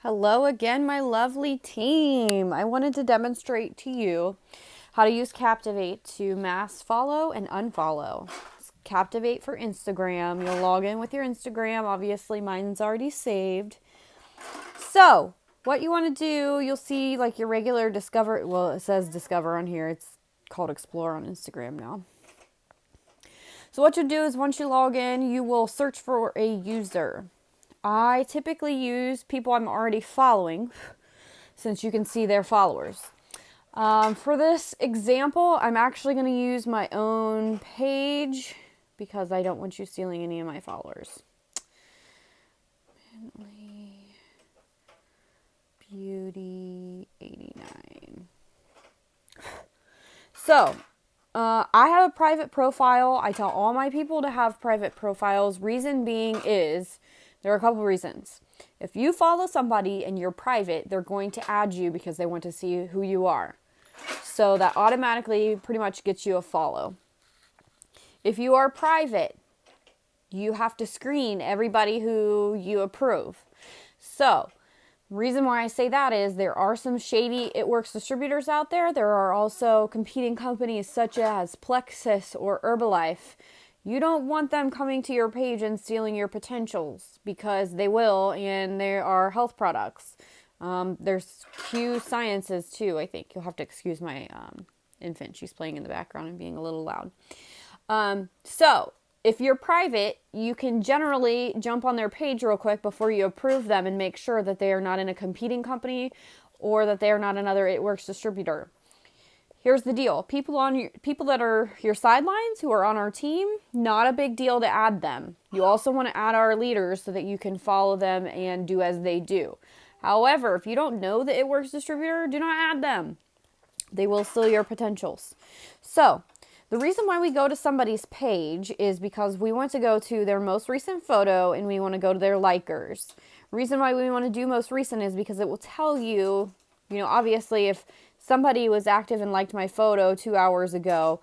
Hello again, my lovely team. I wanted to demonstrate to you how to use Captivate to mass follow and unfollow. Captivate for Instagram. You'll log in with your Instagram. Obviously, mine's already saved. So, what you want to do, you'll see like your regular Discover. Well, it says Discover on here. It's called Explore on Instagram now. So, what you do is once you log in, you will search for a user. I typically use people I'm already following since you can see their followers. For this example, I'm actually going to use my own page because I don't want you stealing any of my followers. Beauty 89. So, I have a private profile. I tell all my people to have private profiles. Reason being is, there are a couple reasons. If you follow somebody and you're private, they're going to add you because they want to see who you are. So that automatically pretty much gets you a follow. If you are private, you have to screen everybody who you approve. So, reason why I say that is there are some shady It Works distributors out there. There are also competing companies such as Plexus or Herbalife. You don't want them coming to your page and stealing your potentials because they will, and there are health products. There's Q Sciences too, I think. You'll have to excuse my infant. She's playing in the background and being a little loud. So, if you're private, you can generally jump on their page real quick before you approve them and make sure that they are not in a competing company or that they are not another It Works distributor. Here's the deal. People that are your sidelines who are on our team, not a big deal to add them. You also want to add our leaders so that you can follow them and do as they do. However, if you don't know the It Works distributor, do not add them. They will steal your potentials. So, the reason why we go to somebody's page is because we want to go to their most recent photo and we want to go to their likers. Reason why we want to do most recent is because it will tell you, obviously if somebody was active and liked my photo 2 hours ago,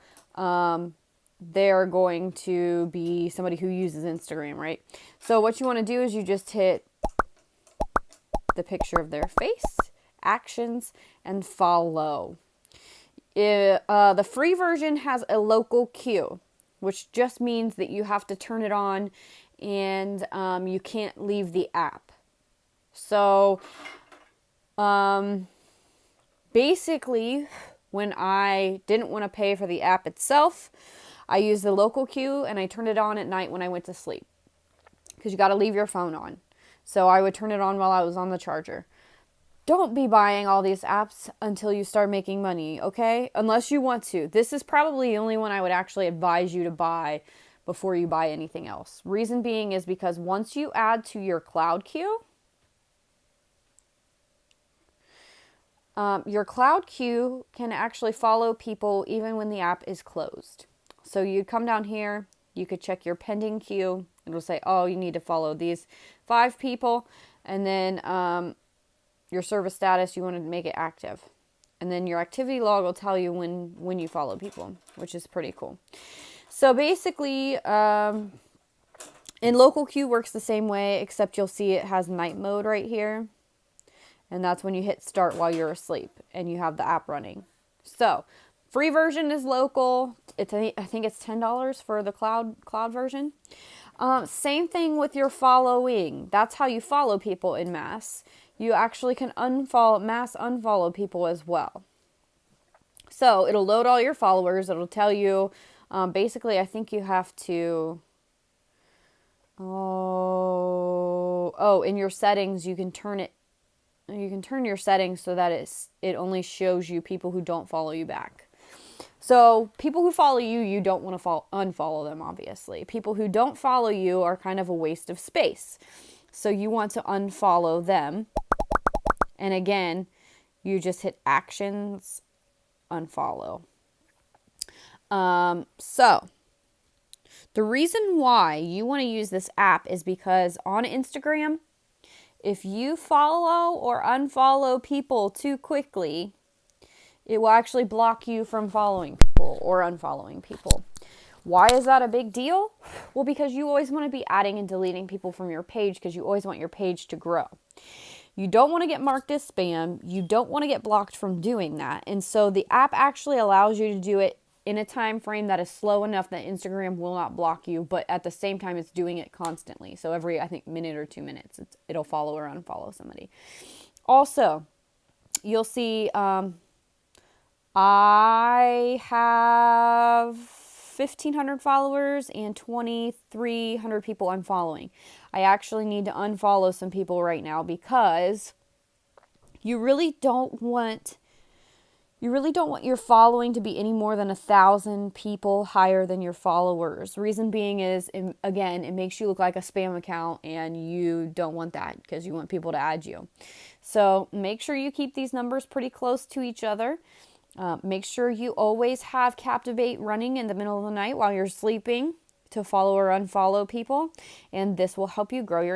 they're going to be somebody who uses Instagram, right? So what you want to do is you just hit the picture of their face, actions, and follow. The free version has a local queue, which just means that you have to turn it on and you can't leave the app. So, basically, when I didn't want to pay for the app itself, I used the local queue and I turned it on at night when I went to sleep. Because you got to leave your phone on. So I would turn it on while I was on the charger. Don't be buying all these apps until you start making money, okay? Unless you want to. This is probably the only one I would actually advise you to buy before you buy anything else. Reason being is because once you add to your cloud queue, your cloud queue can actually follow people even when the app is closed. So you'd come down here, you could check your pending queue. It'll say, oh, you need to follow these 5 people. And then your service status, you want to make it active. And then your activity log will tell you when you follow people, which is pretty cool. So basically, and local queue works the same way, except you'll see it has night mode right here. And that's when you hit start while you're asleep and you have the app running. So, free version is local. I think it's $10 for the cloud version. Same thing with your following. That's how you follow people in mass. You actually can mass unfollow people as well. So, it'll load all your followers. It'll tell you, basically, I think you have to, in your settings, you can turn your settings so that it only shows you people who don't follow you back. So people who follow you, you don't want to unfollow them, obviously. People who don't follow you are kind of a waste of space. So you want to unfollow them. And again, you just hit actions, unfollow. So the reason why you want to use this app is because on Instagram, if you follow or unfollow people too quickly, it will actually block you from following people or unfollowing people. Why is that a big deal? Well, because you always want to be adding and deleting people from your page because you always want your page to grow. You don't want to get marked as spam. You don't want to get blocked from doing that. And so the app actually allows you to do it in a time frame that is slow enough that Instagram will not block you, but at the same time it's doing it constantly. So every, I think, minute or 2 minutes, it'll follow or unfollow somebody. Also, you'll see I have 1,500 followers and 2,300 people I'm following. I actually need to unfollow some people right now because you really don't want your following to be any more than 1,000 people higher than your followers. Reason being is, again, it makes you look like a spam account, and you don't want that because you want people to add you. So make sure you keep these numbers pretty close to each other. Make sure you always have Captivate running in the middle of the night while you're sleeping to follow or unfollow people, and this will help you grow your